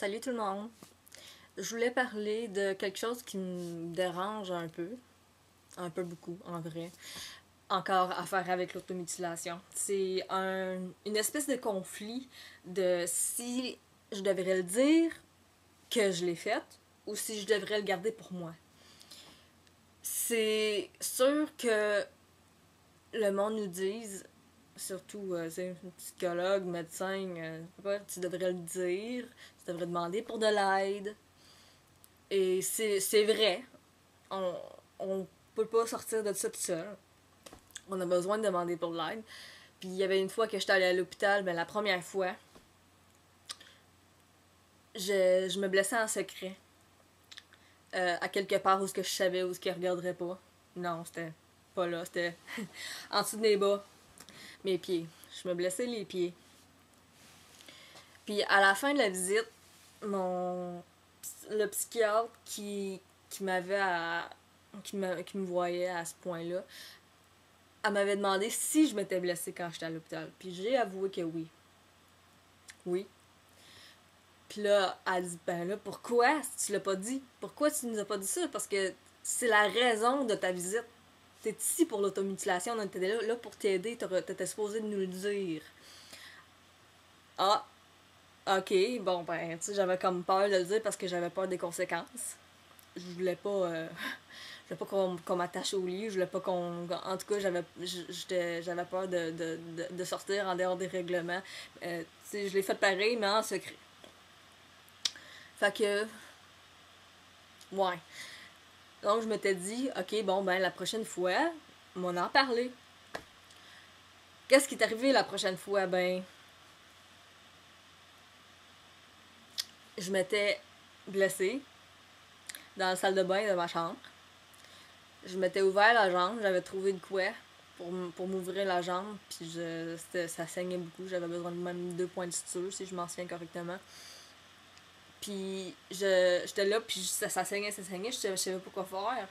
Salut tout le monde! Je voulais parler de quelque chose qui me dérange un peu beaucoup en vrai, encore à faire avec l'automutilation. C'est une espèce de conflit de si je devrais le dire que je l'ai fait ou si je devrais le garder pour moi. C'est sûr que le monde nous dise, surtout psychologue, médecin, tu devrais le dire, tu devrais demander pour de l'aide. Et c'est vrai, on, on peut pas sortir de ça tout seul. On a besoin de demander pour de l'aide. Puis il y avait une fois que j'étais allée à l'hôpital, la première fois, je me blessais en secret. À quelque part où ce que je savais, où ce qu'ils regarderaient pas. Non, c'était pas là, c'était en dessous de mes bas, mes pieds. Je me blessais les pieds. Puis à la fin de la visite, le psychiatre qui m'avait qui me voyait à ce point-là, elle m'avait demandé si je m'étais blessée quand j'étais à l'hôpital. Puis j'ai avoué que oui. Oui. Puis là, elle dit, ben là, pourquoi tu l'as pas dit? Pourquoi tu nous as pas dit ça? Parce que c'est la raison de ta visite. T'es ici pour l'automutilation, on était là pour t'aider, t'étais supposé de nous le dire. Ah, ok, bon ben, tu sais, j'avais comme peur de le dire parce que j'avais peur des conséquences. Je voulais pas... je voulais pas qu'on m'attache au lit, je voulais pas qu'on... En tout cas, j'avais peur de sortir en dehors des règlements. Tu sais, je l'ai fait pareil, mais en secret. Fait que... Ouais. Donc, je m'étais dit, ok, bon, ben, la prochaine fois, on va en parler. Qu'est-ce qui est arrivé la prochaine fois? Ben... Je m'étais blessée dans la salle de bain de ma chambre. Je m'étais ouvert la jambe, j'avais trouvé de quoi pour m'ouvrir la jambe, puis ça saignait beaucoup, j'avais besoin de même 2 points de suture, si je m'en souviens correctement. Puis j'étais là, puis ça saignait, je savais pas quoi faire.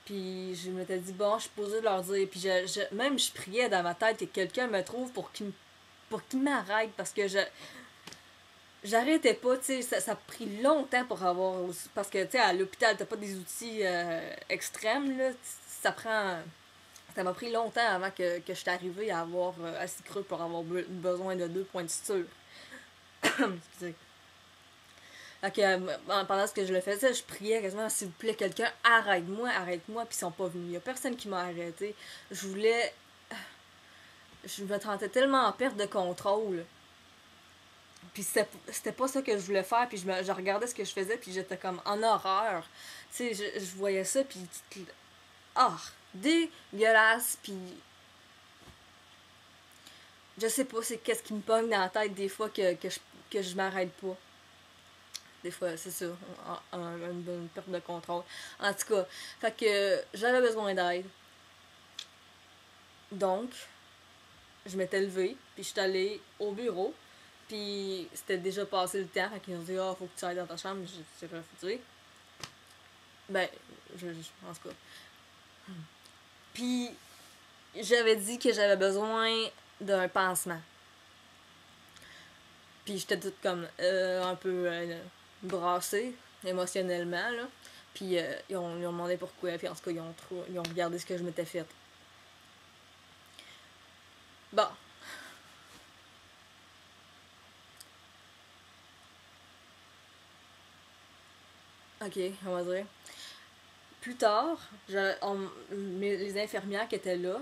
Puis je m'étais dit, bon, je suis posée de leur dire, puis même je priais dans ma tête que quelqu'un me trouve pour qu'il m'arrête, parce que j'arrêtais pas, tu sais, ça a pris longtemps pour avoir... Parce que, tu sais, à l'hôpital, t'as pas des outils extrêmes, là. Ça m'a pris longtemps avant que je suis arrivée à avoir assez creux pour avoir besoin de 2 points de suture. Excusez. Fait que pendant ce que je le faisais, je priais quasiment, s'il vous plaît, quelqu'un, arrête-moi, puis ils sont pas venus. Il y a personne qui m'a arrêté. Je voulais... Je me sentais tellement en perte de contrôle. Puis c'était pas ça que je voulais faire, puis je regardais ce que je faisais, puis j'étais comme en horreur. Tu sais, je voyais ça, puis... Ah! Dégueulasse, puis... Je sais pas, c'est qu'est-ce qui me pogne dans la tête des fois que je m'arrête pas. Des fois, c'est ça, une perte de contrôle. En tout cas, fait que j'avais besoin d'aide. Donc, je m'étais levée, puis je suis allée au bureau. Puis c'était déjà passé le temps, fait qu'ils ont dit, ah, faut que tu ailles dans ta chambre. J'ai refusé. Ben, en tout cas. Puis j'avais dit que j'avais besoin d'un pansement. Puis j'étais toute comme un peu brassée émotionnellement, là. Puis ils ont demandé pourquoi, puis en tout cas, ils ont regardé ce que je m'étais fait. Bon. Ok, on va dire. Plus tard, les infirmières qui étaient là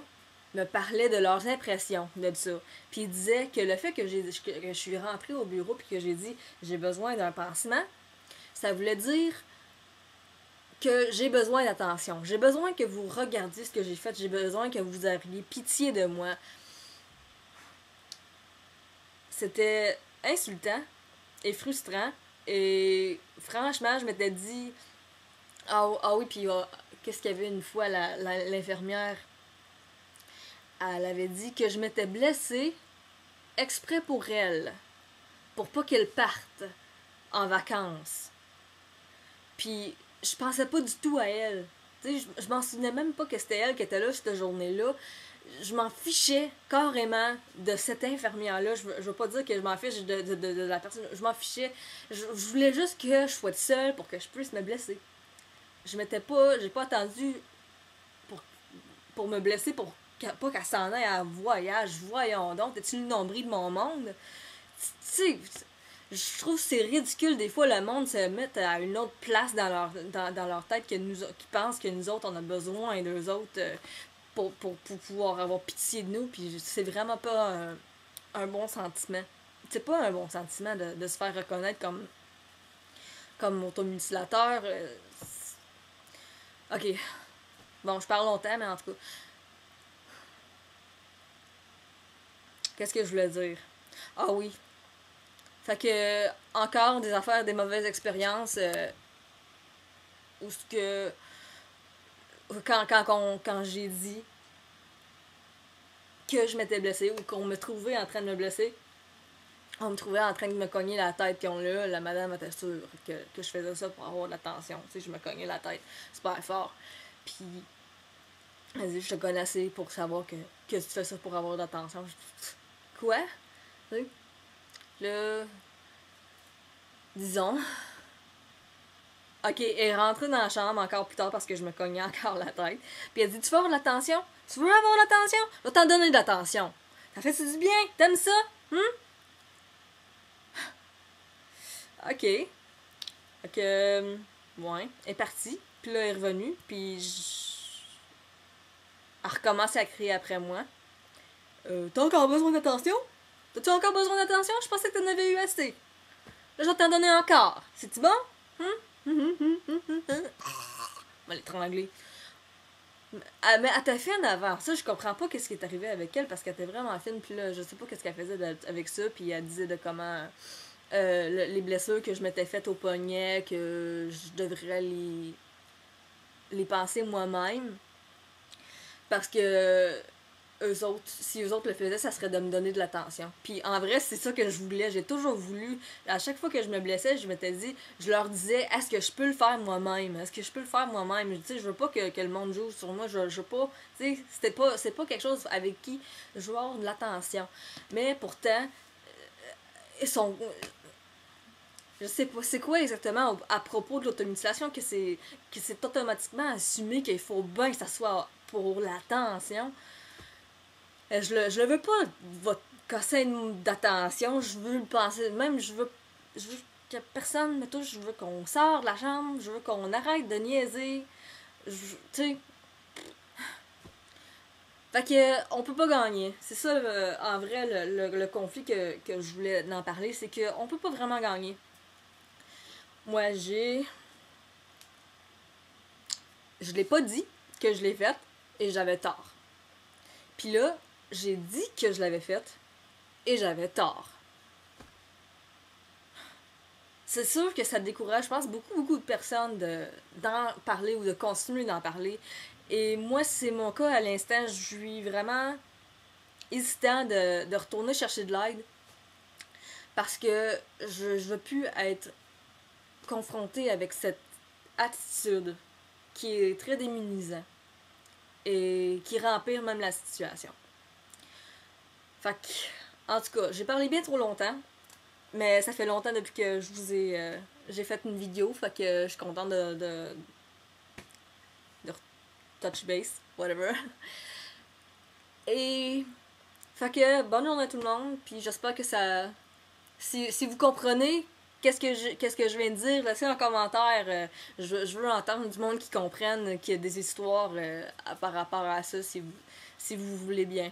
me parlaient de leurs impressions de ça. Puis ils disaient que le fait que je suis rentrée au bureau puis que j'ai dit j'ai besoin d'un pansement, ça voulait dire que j'ai besoin d'attention. J'ai besoin que vous regardiez ce que j'ai fait. J'ai besoin que vous ayez pitié de moi. C'était insultant et frustrant. Et franchement, je m'étais dit... Ah oui, puis qu'est-ce qu'il y avait une fois, l'infirmière, elle avait dit que je m'étais blessée exprès pour elle, pour pas qu'elle parte en vacances. Puis je pensais pas du tout à elle. Tu sais, je m'en souvenais même pas que c'était elle qui était là cette journée-là. je m'en fichais carrément de cette infirmière-là. Je veux pas dire que je m'en fiche de la personne. Je m'en fichais. Je voulais juste que je sois seule pour que je puisse me blesser. J'ai pas attendu pour me blesser pour pas qu'elle s'en aille à voyage. Voyons donc, t'es-tu le nombril de mon monde? Tu sais, je trouve que c'est ridicule des fois le monde se met à une autre place dans leur tête que qui pensent que nous autres on a besoin d'eux autres pour pouvoir avoir pitié de nous, puis c'est vraiment pas un bon sentiment. C'est pas un bon sentiment de se faire reconnaître comme automutilateur. Ok. Bon, je parle longtemps, mais en tout cas. Qu'est-ce que je voulais dire? Ah oui. Fait que, encore des affaires, des mauvaises expériences, où ce que. Quand j'ai dit que je m'étais blessée ou qu'on me trouvait en train de me blesser, on me trouvait en train de me cogner la tête qu'on l'a, la madame était sûre que je faisais ça pour avoir de l'attention. Tu sais, je me cognais la tête super fort. Puis, elle dit, je te connais assez pour savoir que tu fais ça pour avoir de l'attention. Quoi? Tu sais? Là, disons. Ok, elle est rentrée dans la chambre encore plus tard parce que je me cognais encore la tête. Puis elle dit, tu veux avoir de l'attention? Tu veux avoir de l'attention? Je vais t'en donner de l'attention. Ça fait du bien? T'aimes ça? Ok. Ok, ouais, elle est partie. Puis là, elle est revenue. Puis elle recommence à crier après moi. T'as encore besoin d'attention? T'as-tu encore besoin d'attention? Je pensais que t'en avais eu assez. Là, je vais t'en donner encore. C'est-tu bon? On va l'étrangler. Mais elle t'a fine avant. Ça, je comprends pas qu'est-ce qui est arrivé avec elle parce qu'elle était vraiment fine. Puis là, je sais pas qu'est-ce qu'elle faisait avec ça. Puis elle disait de comment les blessures que je m'étais faites au poignet, que je devrais les penser moi-même. Parce que si eux autres le faisaient, ça serait de me donner de l'attention. Puis en vrai, c'est ça que je voulais. J'ai toujours voulu. À chaque fois que je me blessais, je m'étais dit, je leur disais, est-ce que je peux le faire moi-même? Est-ce que je peux le faire moi-même? Tu sais, je veux pas que le monde joue sur moi. Je veux pas. Tu sais, c'est pas quelque chose avec qui je veux avoir de l'attention. Mais pourtant, ils sont. Je sais pas, c'est quoi exactement à propos de l'automutilation que c'est automatiquement assumé qu'il faut bien que ça soit pour l'attention. Je le veux pas, votre casser d'attention. Je veux le penser. Même, je veux que personne me touche. Je veux qu'on sorte de la chambre. Je veux qu'on arrête de niaiser. Tu sais. Fait que, on peut pas gagner. C'est ça, en vrai, le conflit que je voulais en parler. C'est qu'on peut pas vraiment gagner. Moi, je l'ai pas dit que je l'ai faite et j'avais tort. Puis là, j'ai dit que je l'avais faite et j'avais tort. C'est sûr que ça décourage, je pense, beaucoup de personnes d'en parler ou de continuer d'en parler. Et moi, c'est mon cas à l'instant. Je suis vraiment hésitant de retourner chercher de l'aide parce que je veux plus être confrontée avec cette attitude qui est très démunisant et qui rempire même la situation. Fait que, en tout cas, j'ai parlé bien trop longtemps, mais ça fait longtemps depuis que je vous ai j'ai fait une vidéo, fait que je suis contente de touch base, whatever. Et fait que bonne journée à tout le monde, puis j'espère que ça si vous comprenez qu'est-ce que je viens de dire, laissez un commentaire. Je veux entendre du monde qui comprenne qu'il y a des histoires par rapport à ça si vous voulez bien.